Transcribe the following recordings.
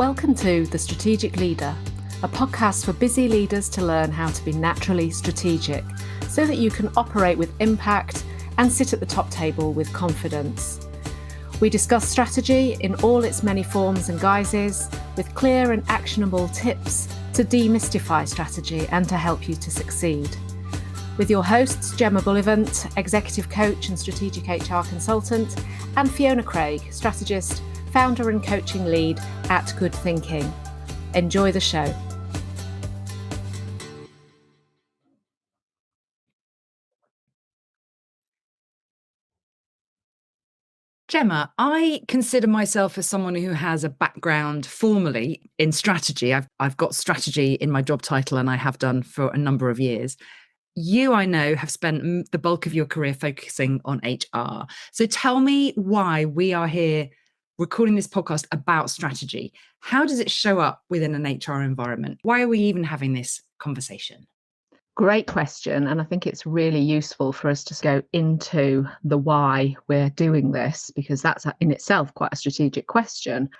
Welcome to The Strategic Leader, a podcast for busy leaders to learn how to be naturally strategic so that you can operate with impact and sit at the top table with confidence. We discuss strategy in all its many forms and guises with clear and actionable tips to demystify strategy and to help you to succeed. With your hosts, Gemma Bullivant, Executive Coach and Strategic HR Consultant, and Fiona Craig, Strategist, Founder and Coaching Lead at Good Thinking. Enjoy the show. Gemma, I consider myself as someone who has a background formally in strategy. I've got strategy in my job title and I have done for a number of years. You, I know, have spent the bulk of your career focusing on HR. So tell me why we are here recording this podcast about strategy. How does it show up within an HR environment? Why are we even having this conversation? Great question. And I think it's really useful for us to go into the why we're doing this, because that's in itself quite a strategic question.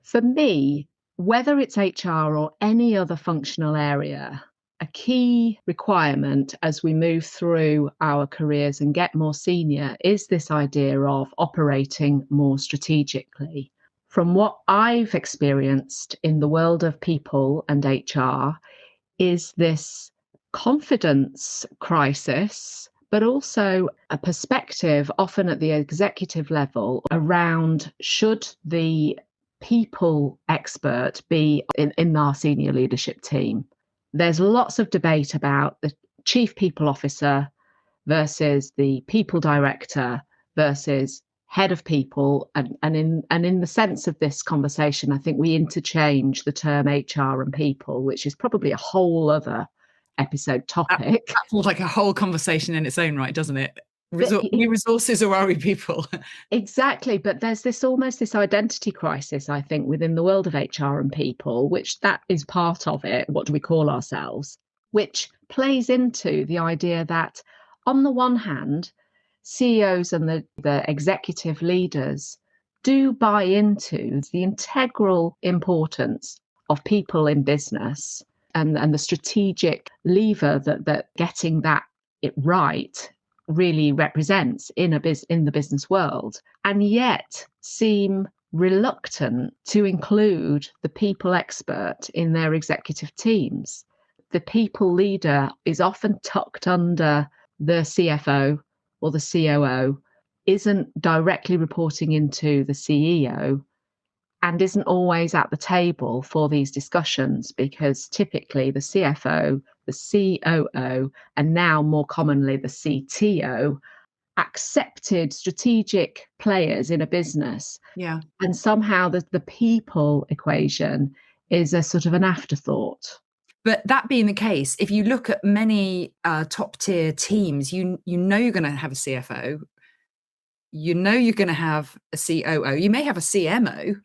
For me, whether it's HR or any other functional area, a key requirement as we move through our careers and get more senior is this idea of operating more strategically. From what I've experienced in the world of people and HR is this confidence crisis, but also a perspective often at the executive level around should the people expert be in our senior leadership team. There's lots of debate about the chief people officer versus the people director versus head of people. And in the sense of this conversation, I think we interchange the term HR and people, which is probably a whole other episode topic. That feels like a whole conversation in its own right, doesn't it? Resources or are we people? Exactly. But there's almost this identity crisis, I think, within the world of HR and people, which that is part of it. What do we call ourselves? Which plays into the idea that on the one hand, CEOs and the executive leaders do buy into the integral importance of people in business and the strategic lever that getting that it right really represents in the business world, and yet seem reluctant to include the people expert in their executive teams. The people leader is often tucked under the CFO or the COO, isn't directly reporting into the CEO, and isn't always at the table for these discussions, because typically the CFO, the COO, and now more commonly the CTO, accepted strategic players in a business. Yeah. And somehow the people equation is a sort of an afterthought. But that being the case, if you look at many top tier teams, you know you're going to have a CFO, you know you're going to have a COO, you may have a CMO,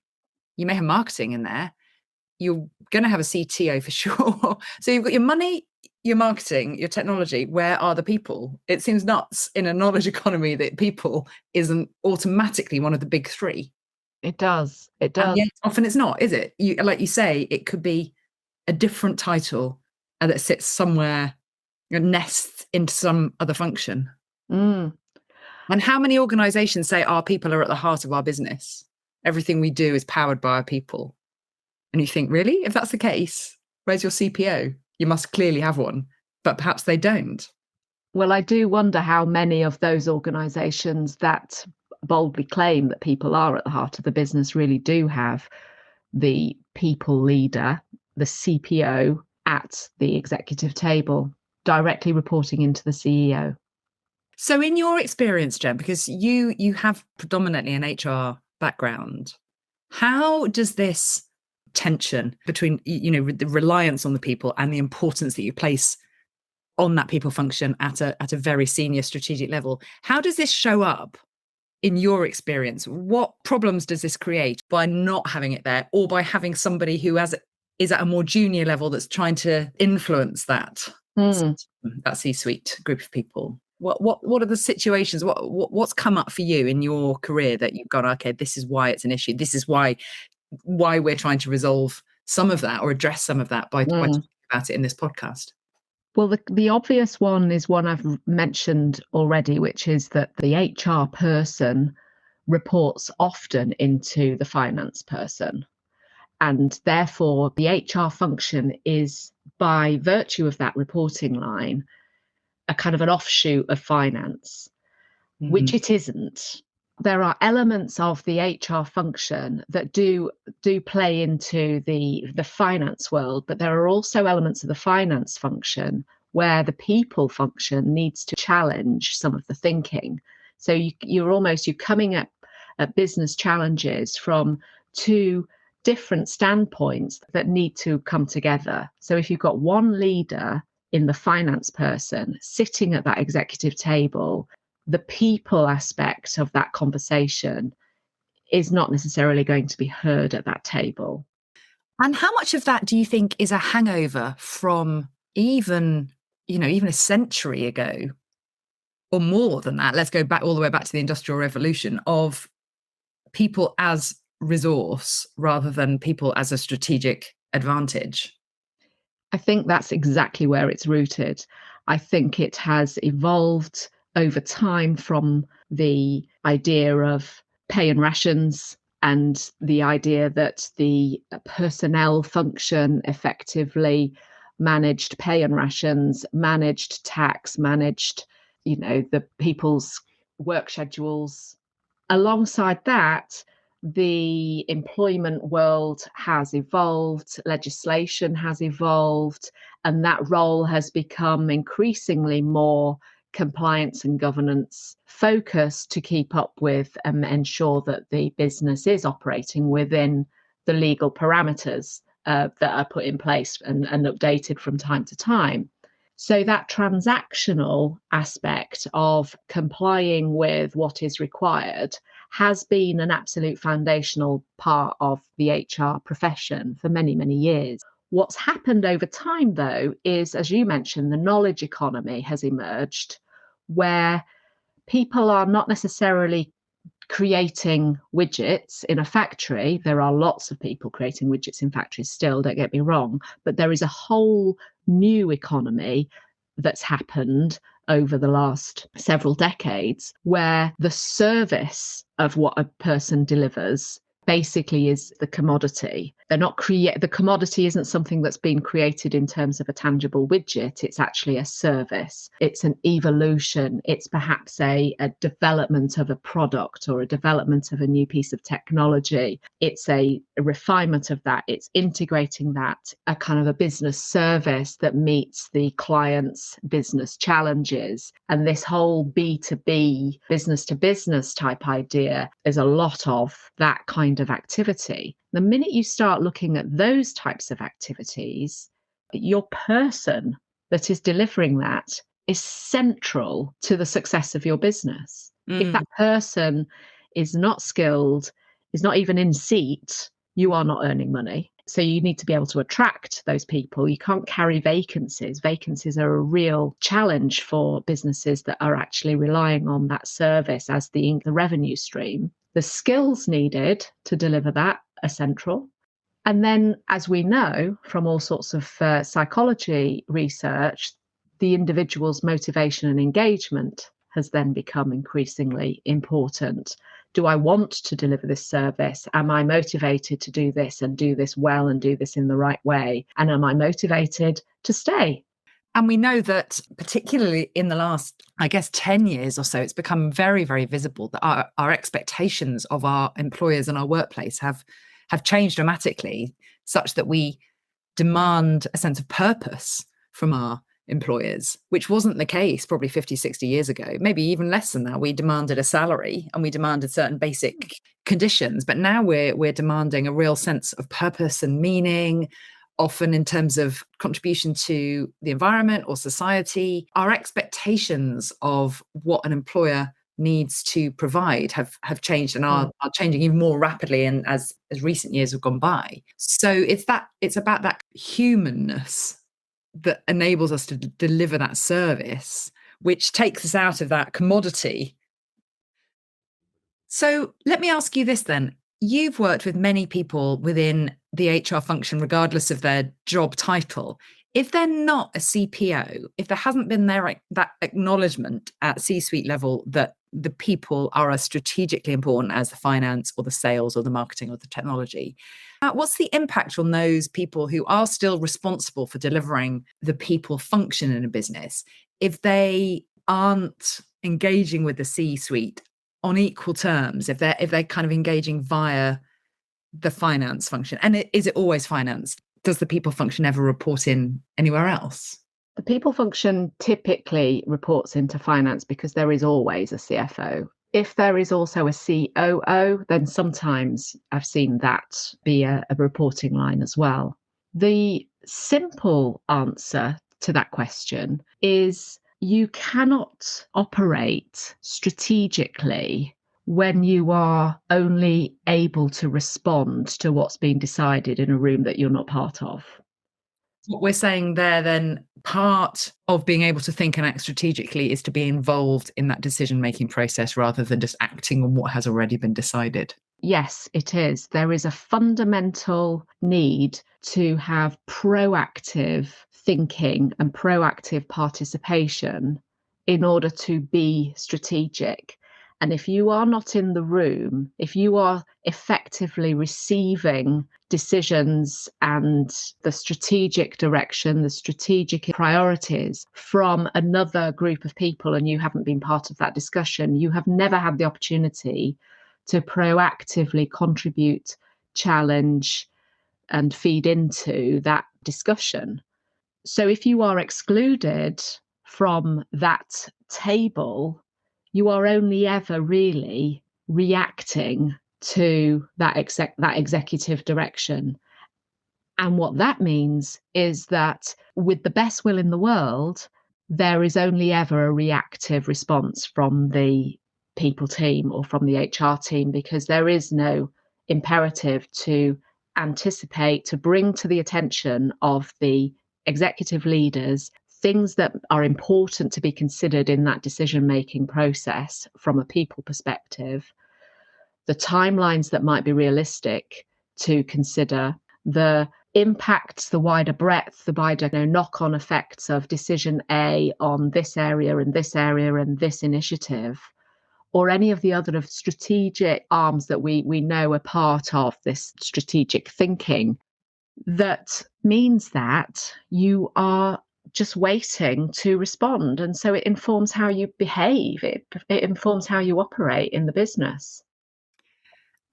you may have marketing in there, you're going to have a CTO for sure. So you've got your money, your marketing, your technology. Where are the people? It seems nuts in a knowledge economy that people isn't automatically one of the big three. It does. It does. And yet often it's not, is it? Like you say, it could be a different title that sits somewhere, nests into some other function. Mm. And how many organizations say our people are at the heart of our business? Everything we do is powered by our people. And you think, really? If that's the case, where's your CPO? You must clearly have one, but perhaps they don't. Well, I do wonder how many of those organizations that boldly claim that people are at the heart of the business really do have the people leader, the CPO, at the executive table, directly reporting into the CEO. So in your experience, Jen, because you have predominantly an HR background, how does this tension between, the reliance on the people and the importance that you place on that people function at a very senior strategic level, how does this show up in your experience? What problems does this create by not having it there, or by having somebody who is at a more junior level that's trying to influence that C-suite group of people? What are the situations? What's come up for you in your career that you've gone, okay, this is why it's an issue. This is why why we're trying to resolve some of that or address some of that by talking about it in this podcast. Well, the obvious one is one I've mentioned already, which is that the HR person reports often into the finance person. And therefore, the HR function is, by virtue of that reporting line, a kind of an offshoot of finance, which it isn't. There are elements of the HR function that do play into the finance world, but there are also elements of the finance function where the people function needs to challenge some of the thinking. So you're coming at business challenges from two different standpoints that need to come together. So if you've got one leader in the finance person sitting at that executive table, the people aspect of that conversation is not necessarily going to be heard at that table. And how much of that do you think is a hangover from even a century ago or more than that? Let's go back all the way back to the Industrial Revolution, of people as resource rather than people as a strategic advantage. I think that's exactly where it's rooted. I think it has evolved over time from the idea of pay and rations and the idea that the personnel function effectively managed pay and rations, managed tax, managed, the people's work schedules. Alongside that, the employment world has evolved, legislation has evolved, and that role has become increasingly more compliance and governance focused to keep up with and ensure that the business is operating within the legal parameters that are put in place and updated from time to time. So that transactional aspect of complying with what is required has been an absolute foundational part of the HR profession for many, many years. What's happened over time, though, is, as you mentioned, the knowledge economy has emerged, where people are not necessarily creating widgets in a factory. There are lots of people creating widgets in factories still, don't get me wrong, but there is a whole new economy that's happened over the last several decades where the service of what a person delivers basically is the commodity. The commodity isn't something that's been created in terms of a tangible widget. It's actually a service. It's an evolution. It's perhaps a development of a product or a development of a new piece of technology. It's a refinement of that. It's integrating that, a kind of a business service that meets the client's business challenges. And this whole B2B, business to business type idea is a lot of that kind of activity. The minute you start looking at those types of activities, your person that is delivering that is central to the success of your business. If that person is not skilled, is not even in seat, you are not earning money. So you need to be able to attract those people. You can't carry vacancies. Vacancies are a real challenge for businesses that are actually relying on that service as the revenue stream. The skills needed to deliver that are central. And then, as we know from all sorts of psychology research, the individual's motivation and engagement has then become increasingly important. Do I want to deliver this service? Am I motivated to do this and do this well and do this in the right way? And am I motivated to stay? And we know that particularly in the last, 10 years or so, it's become very, very visible that our expectations of our employers and our workplace have changed dramatically, such that we demand a sense of purpose from our employers, which wasn't the case probably 50, 60 years ago, maybe even less than that. We demanded a salary and we demanded certain basic conditions, but now we're demanding a real sense of purpose and meaning, often in terms of contribution to the environment or society. Our expectations of what an employer needs to provide have changed and are changing even more rapidly and as recent years have gone by. So it's about that humanness that enables us to deliver that service, which takes us out of that commodity. So let me ask you this then. you've worked with many people within the HR function, regardless of their job title. If they're not a CPO, if there hasn't been that acknowledgement at C-suite level that the people are as strategically important as the finance or the sales or the marketing or the technology, what's the impact on those people who are still responsible for delivering the people function in a business if they aren't engaging with the C-suite on equal terms, if they're kind of engaging via the finance function? And is it always finance? Does the people function ever report in anywhere else? The people function typically reports into finance because there is always a CFO. If there is also a COO, then sometimes I've seen that be a reporting line as well. The simple answer to that question is you cannot operate strategically when you are only able to respond to what's being decided in a room that you're not part of. What we're saying there, then, part of being able to think and act strategically is to be involved in that decision-making process rather than just acting on what has already been decided. Yes, it is. There is a fundamental need to have proactive thinking and proactive participation in order to be strategic. And if you are not in the room, if you are effectively receiving decisions and the strategic direction, the strategic priorities from another group of people, and you haven't been part of that discussion, you have never had the opportunity to proactively contribute, challenge, and feed into that discussion. So if you are excluded from that table, you are only ever really reacting to that executive direction. And what that means is that with the best will in the world, there is only ever a reactive response from the people team or from the HR team, because there is no imperative to anticipate, to bring to the attention of the executive leaders things that are important to be considered in that decision-making process from a people perspective, the timelines that might be realistic to consider, the impacts, the wider breadth, the wider knock-on effects of decision A on this area and this area and this initiative, or any of the other strategic arms that we know are part of this strategic thinking. That means that you are just waiting to respond. And so it informs how you behave. It informs how you operate in the business.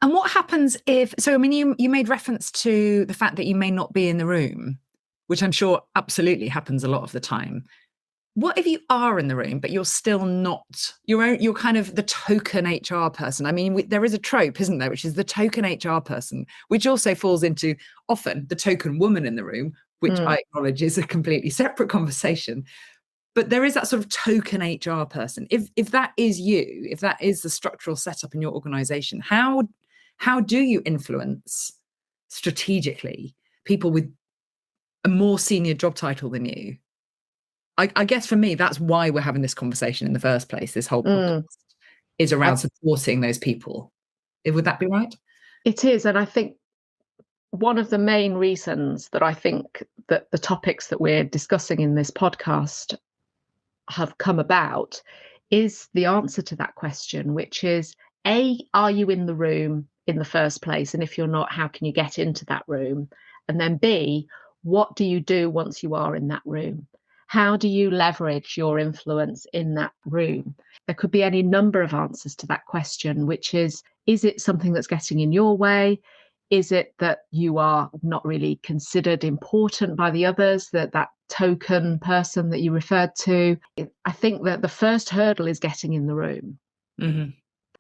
And what happens if, so I mean, you made reference to the fact that you may not be in the room, which I'm sure absolutely happens a lot of the time. What if you are in the room, but you're still not, you're kind of the token HR person? I mean, there is a trope, isn't there, which is the token HR person, which also falls into often the token woman in the room, which I acknowledge is a completely separate conversation. But there is that sort of token HR person. If that is you, if that is the structural setup in your organization, how do you influence strategically people with a more senior job title than you? I guess for me, that's why we're having this conversation in the first place. This whole podcast is around supporting those people. Would that be right? It is. And I think one of the main reasons that I think that the topics that we're discussing in this podcast have come about is the answer to that question, which is, A, are you in the room in the first place? And if you're not, how can you get into that room? And then B, what do you do once you are in that room? How do you leverage your influence in that room? There could be any number of answers to that question, which is it something that's getting in your way? Is it that you are not really considered important by the others, that token person that you referred to? I think that the first hurdle is getting in the room. Mm-hmm.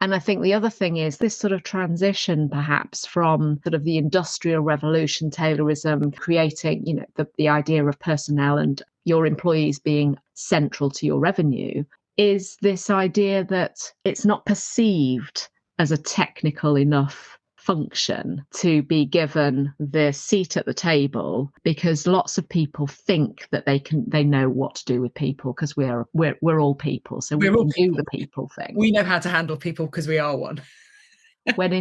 And I think the other thing is this sort of transition, perhaps, from sort of the Industrial Revolution, Taylorism, creating, the idea of personnel and your employees being central to your revenue, is this idea that it's not perceived as a technical enough function to be given the seat at the table, because lots of people think that they know what to do with people, because we're all people, so we can do the people thing. We know how to handle people because we are one. when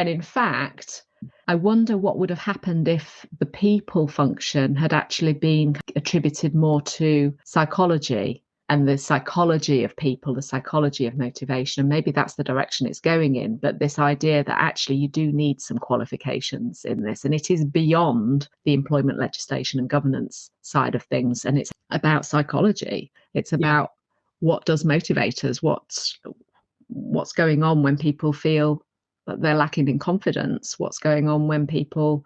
in fact, I wonder what would have happened if the people function had actually been attributed more to psychology and the psychology of people, the psychology of motivation. And maybe that's the direction it's going in. But this idea that actually you do need some qualifications in this, and it is beyond the employment legislation and governance side of things. And it's about psychology. It's about what does motivate us, what's going on when people feel that they're lacking in confidence, what's going on when people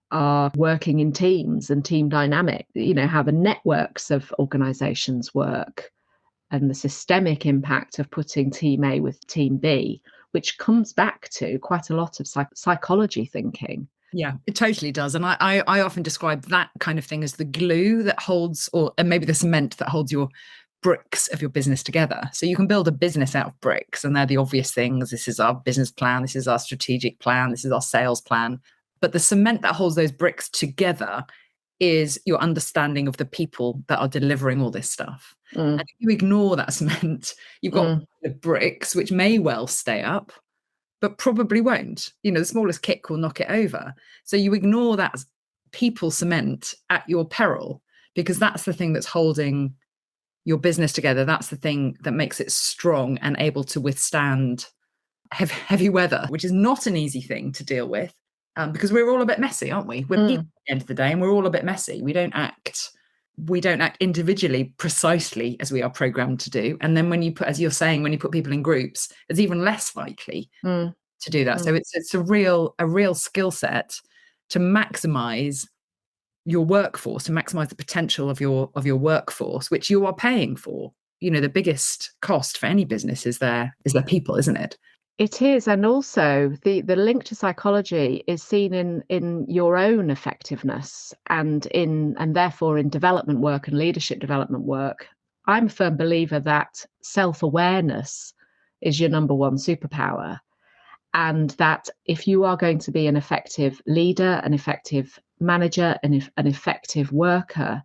are working in teams and team dynamic, how the networks of organizations work and the systemic impact of putting team A with team B, which comes back to quite a lot of psychology thinking. Yeah, it totally does. And I often describe that kind of thing as the glue that holds, and maybe the cement that holds your bricks of your business together. So you can build a business out of bricks, and they're the obvious things. This is our business plan. This is our strategic plan. This is our sales plan. But the cement that holds those bricks together is your understanding of the people that are delivering all this stuff. And if you ignore that cement, you've got the bricks, which may well stay up, but probably won't. The smallest kick will knock it over. So you ignore that people cement at your peril, because that's the thing that's holding your business together. That's the thing that makes it strong and able to withstand heavy weather, which is not an easy thing to deal with, because we're all a bit messy, aren't we? We're people at the end of the day, and we're all a bit messy. We don't act individually precisely as we are programmed to do. And then when you put, as you're saying, when you put people in groups, it's even less likely to do that. So it's a real skill set to maximize your workforce, to maximize the potential of your workforce, which you are paying for. The biggest cost for any business is their people, isn't it? It is. And also the link to psychology is seen in your own effectiveness and therefore in development work and leadership development work. I'm a firm believer that self-awareness is your number one superpower. And that if you are going to be an effective leader, an effective manager, an effective worker,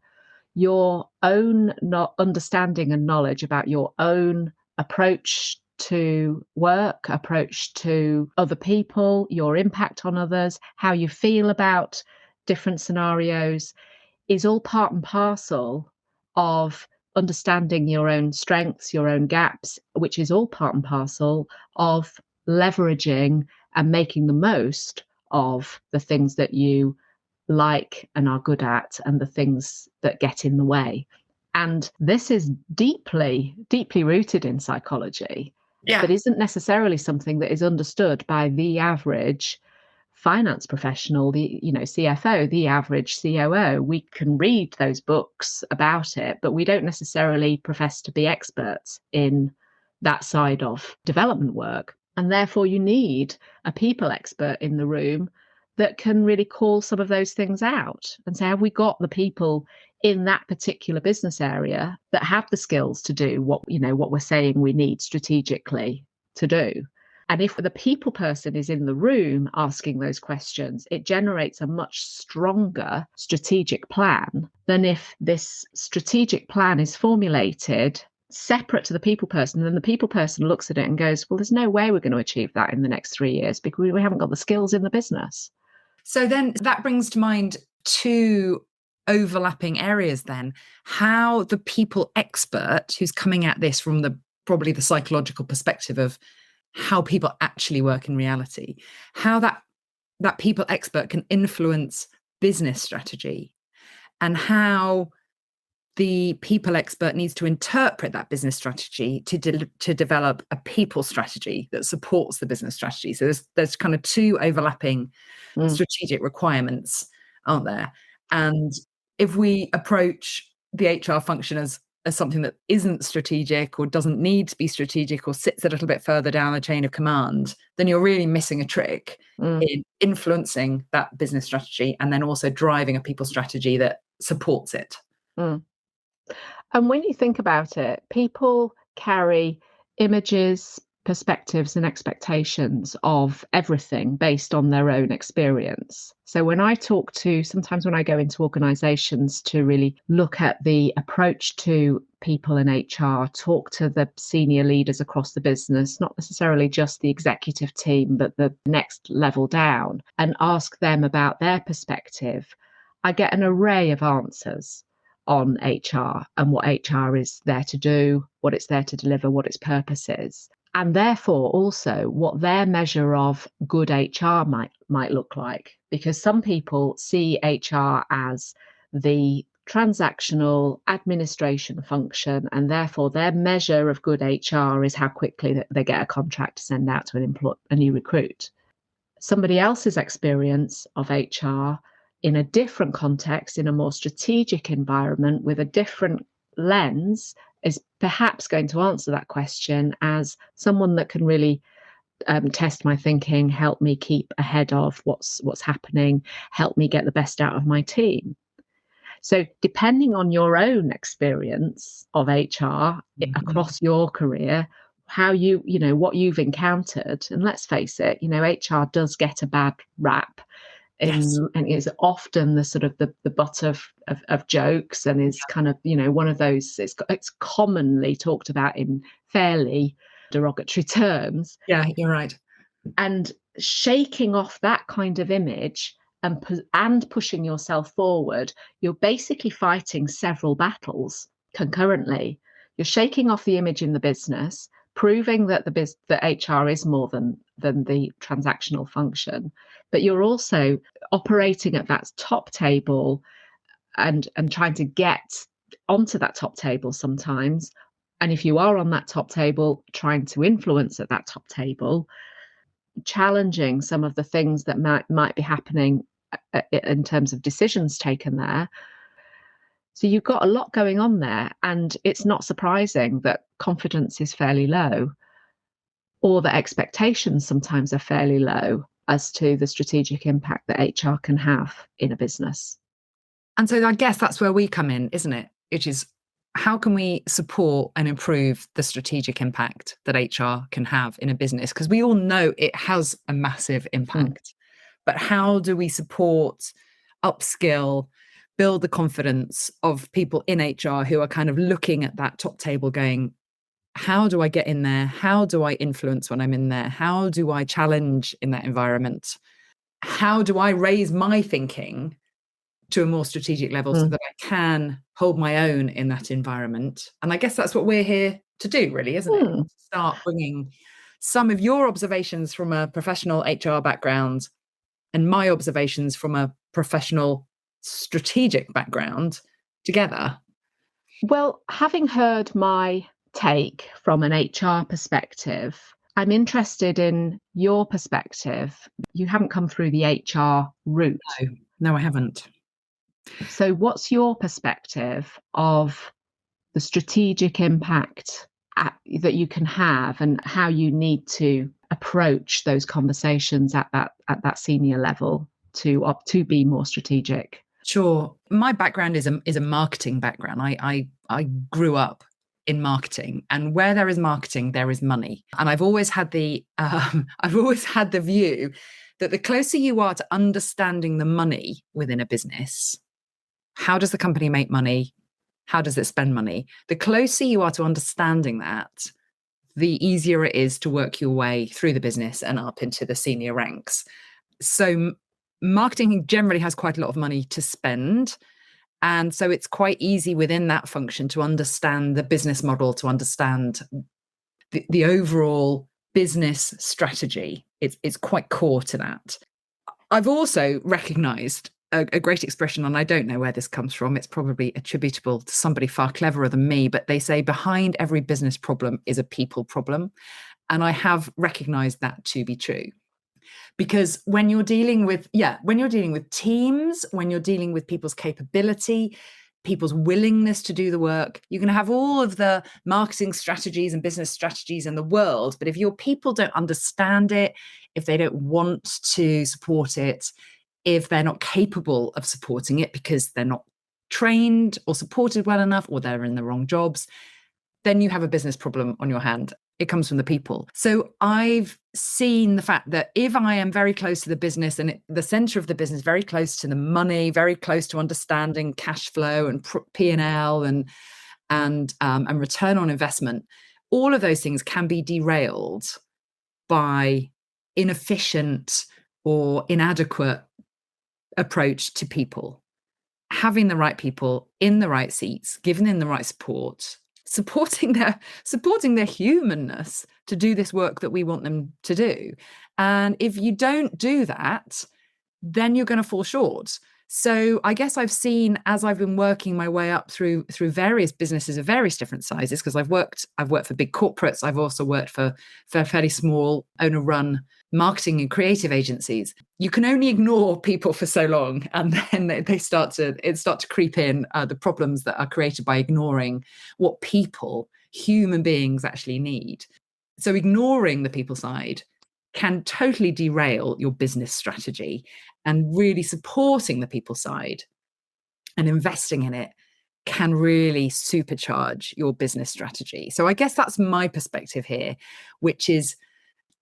your own understanding and knowledge about your own approach to work, approach to other people, your impact on others, how you feel about different scenarios is all part and parcel of understanding your own strengths, your own gaps, which is all part and parcel of leveraging and making the most of the things that you like and are good at and the things that get in the way. And this is deeply, deeply rooted in psychology, but isn't necessarily something that is understood by the average finance professional, the CFO, the average COO. We can read those books about it, but we don't necessarily profess to be experts in that side of development work. And therefore you need a people expert in the room that can really call some of those things out and say, have we got the people in that particular business area that have the skills to do what we're saying we need strategically to do? And if the people person is in the room asking those questions, it generates a much stronger strategic plan than if this strategic plan is formulated separate to the people person, and then the people person looks at it and goes, well, there's no way we're going to achieve that in the next 3 years because we haven't got the skills in the business. So then that brings to mind two overlapping areas then. How the people expert who's coming at this from probably the psychological perspective of how people actually work in reality, how that people expert can influence business strategy, and how the people expert needs to interpret that business strategy to develop a people strategy that supports the business strategy. So there's kind of two overlapping strategic requirements, aren't there? And if we approach the HR function as something that isn't strategic or doesn't need to be strategic or sits a little bit further down the chain of command, then you're really missing a trick in influencing that business strategy and then also driving a people strategy that supports it. And when you think about it, people carry images, perspectives and expectations of everything based on their own experience. So when I talk to, sometimes when I go into organizations to really look at the approach to people in HR, talk to the senior leaders across the business, not necessarily just the executive team, but the next level down, and ask them about their perspective, I get an array of answers on HR and what HR is there to do, what it's there to deliver, what its purpose is, and therefore also what their measure of good HR might look like. Because some people see HR as the transactional administration function, and therefore their measure of good HR is how quickly they get a contract to send out to a new recruit. Somebody else's experience of HR in a different context, in a more strategic environment with a different lens, is perhaps going to answer that question as someone that can really test my thinking, help me keep ahead of what's happening, help me get the best out of my team. So depending on your own experience of HR across your career, how what you've encountered, and let's face it, HR does get a bad rap. Yes. And is often the sort of the butt of jokes, and is kind of one of those, it's commonly talked about in fairly derogatory terms. Yeah, you're right. And shaking off that kind of image and pushing yourself forward, you're basically fighting several battles concurrently. You're shaking off the image in the business, proving that that HR is more than the transactional function, but you're also operating at that top table and trying to get onto that top table sometimes. And if you are on that top table, trying to influence at that top table, challenging some of the things that might be happening in terms of decisions taken there. So you've got a lot going on there, and it's not surprising that confidence is fairly low, or that expectations sometimes are fairly low as to the strategic impact that HR can have in a business. And so I guess that's where we come in, isn't it? Which is, how can we support and improve the strategic impact that HR can have in a business? Because we all know it has a massive impact. But how do we support, upskill, build the confidence of people in HR who are kind of looking at that top table going, how do I get in there? How do I influence when I'm in there? How do I challenge in that environment? How do I raise my thinking to a more strategic level so that I can hold my own in that environment? And I guess that's what we're here to do, really, isn't it? Start bringing some of your observations from a professional HR background and my observations from a professional strategic background together. Well, having heard my take from an HR perspective, I'm interested in your perspective. You haven't come through the HR route. No, I haven't. So what's your perspective of the strategic impact that you can have, and how you need to approach those conversations at that senior level to be more strategic? Sure. My background is a marketing background. I grew up in marketing, and where there is marketing, there is money. And I've always had the view that the closer you are to understanding the money within a business, how does the company make money? How does it spend money? The closer you are to understanding that, the easier it is to work your way through the business and up into the senior ranks. So marketing generally has quite a lot of money to spend. And so it's quite easy within that function to understand the business model, to understand the overall business strategy. It's quite core to that. I've also recognized a great expression, and I don't know where this comes from. It's probably attributable to somebody far cleverer than me, but they say behind every business problem is a people problem. And I have recognized that to be true. Because when you're dealing with teams, when you're dealing with people's capability, people's willingness to do the work, you can have all of the marketing strategies and business strategies in the world. But if your people don't understand it, if they don't want to support it, if they're not capable of supporting it because they're not trained or supported well enough, or they're in the wrong jobs, then you have a business problem on your hand. It comes from the people. So I've seen the fact that if I am very close to the business and the center of the business, very close to the money, very close to understanding cash flow and P&L and return on investment, all of those things can be derailed by inefficient or inadequate approach to people. Having the right people in the right seats, giving them the right support, supporting their humanness to do this work that we want them to do. And if you don't do that, then you're going to fall short. So I guess I've seen, as I've been working my way up through various businesses of various different sizes, because I've worked for big corporates. I've also worked for fairly small owner-run marketing and creative agencies. You can only ignore people for so long, and then they start to creep in, the problems that are created by ignoring what people, human beings, actually need. So ignoring the people side can totally derail your business strategy, and really supporting the people side and investing in it can really supercharge your business strategy. So I guess that's my perspective here, which is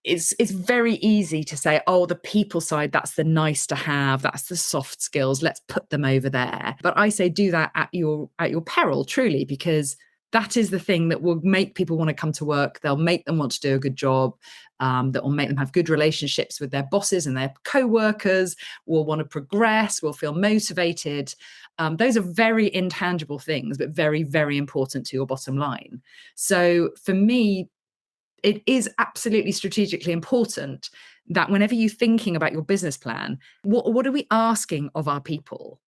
it's very easy to say, oh, the people side, that's the nice to have, that's the soft skills, let's put them over there. But I say do that at your peril, truly, because that is the thing that will make people want to come to work. They'll make them want to do a good job. That will make them have good relationships with their bosses and their co-workers, will want to progress, will feel motivated. Those are very intangible things, but very, very important to your bottom line. So for me, it is absolutely strategically important that whenever you're thinking about your business plan, what are we asking of our people?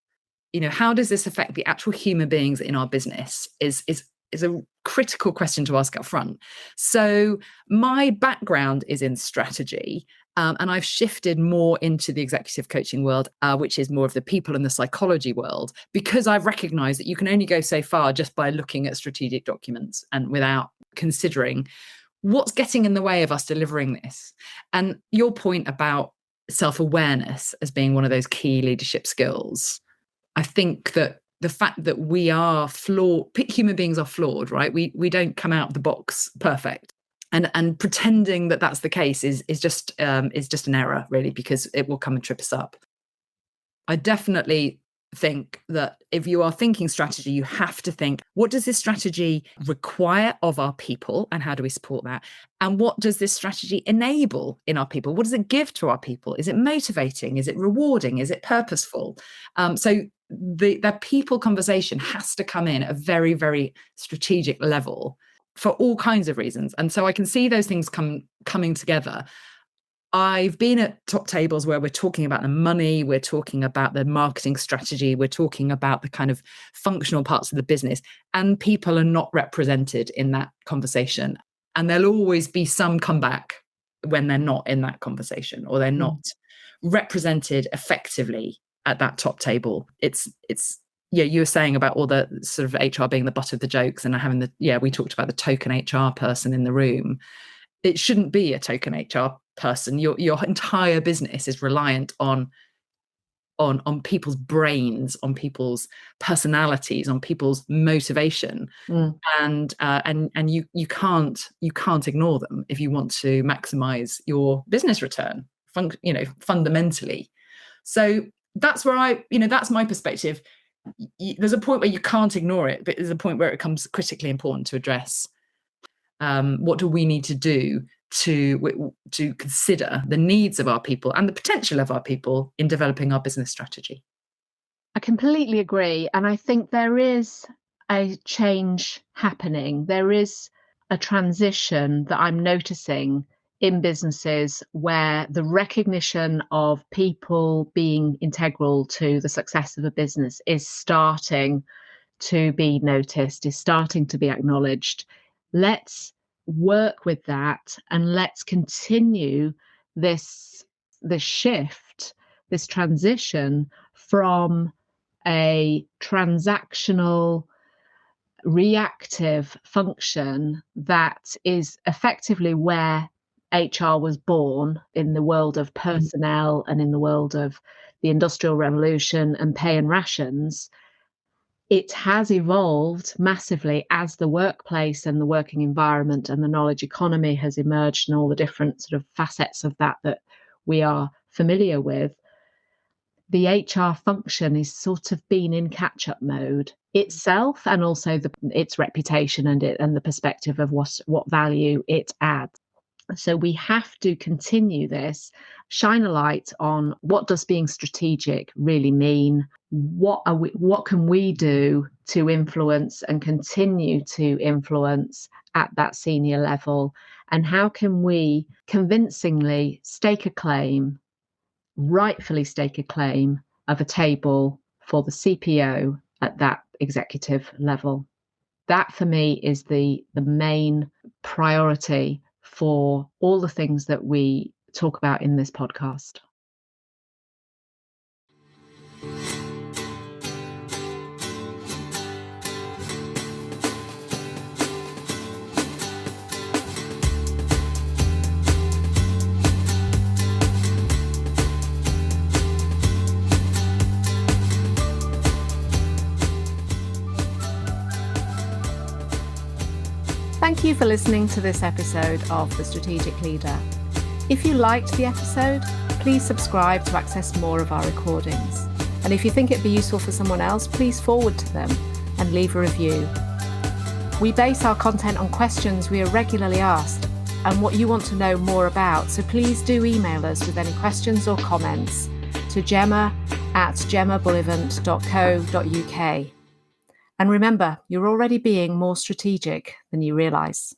You know, how does this affect the actual human beings in our business is a critical question to ask up front. So my background is in strategy, and I've shifted more into the executive coaching world, which is more of the people and the psychology world, because I've recognized that you can only go so far just by looking at strategic documents and without considering what's getting in the way of us delivering this. And your point about self-awareness as being one of those key leadership skills, I think that the fact that we are flawed, human beings are flawed, right? We don't come out of the box perfect, and pretending that that's the case is just an error, really, because it will come and trip us up. I definitely think that if you are thinking strategy, you have to think, what does this strategy require of our people, and how do we support that? And what does this strategy enable in our people? What does it give to our people? Is it motivating? Is it rewarding? Is it purposeful? So the people conversation has to come in at a very, very strategic level for all kinds of reasons. And so I can see those things coming together. I've been at top tables where we're talking about the money, we're talking about the marketing strategy, we're talking about the kind of functional parts of the business, and people are not represented in that conversation. And there'll always be some comeback when they're not in that conversation, or they're not represented effectively at that top table. It's yeah, you were saying about all the sort of HR being the butt of the jokes and having we talked about the token HR person in the room. It shouldn't be a token HR person. Your entire business is reliant on people's brains, on people's personalities, on people's motivation, and you can't ignore them if you want to maximize your business return, fundamentally. So that's where that's my perspective. There's a point where you can't ignore it, but there's a point where it becomes critically important to address. What do we need to do to consider the needs of our people and the potential of our people in developing our business strategy? I completely agree. And I think there is a change happening. There is a transition that I'm noticing in businesses where the recognition of people being integral to the success of a business is starting to be noticed, is starting to be acknowledged. Let's work with that, and let's continue this shift, this transition from a transactional, reactive function that is effectively where HR was born in the world of personnel and in the world of the Industrial Revolution and pay and rations, it has evolved massively as the workplace and the working environment and the knowledge economy has emerged, and all the different sort of facets of that we are familiar with. The HR function is sort of been in catch-up mode itself, and also its reputation and the perspective of what value it adds. So we have to continue this, shine a light on what does being strategic really mean? What can we do to influence and continue to influence at that senior level? And how can we convincingly rightfully stake a claim of a table for the CPO at that executive level? That for me is the main priority for all the things that we talk about in this podcast. Thank you for listening to this episode of The Strategic Leader. If you liked the episode, please subscribe to access more of our recordings. And if you think it'd be useful for someone else, please forward to them and leave a review. We base our content on questions we are regularly asked and what you want to know more about, so please do email us with any questions or comments to gemma@gemmabullivant.co.uk. And remember, you're already being more strategic than you realise.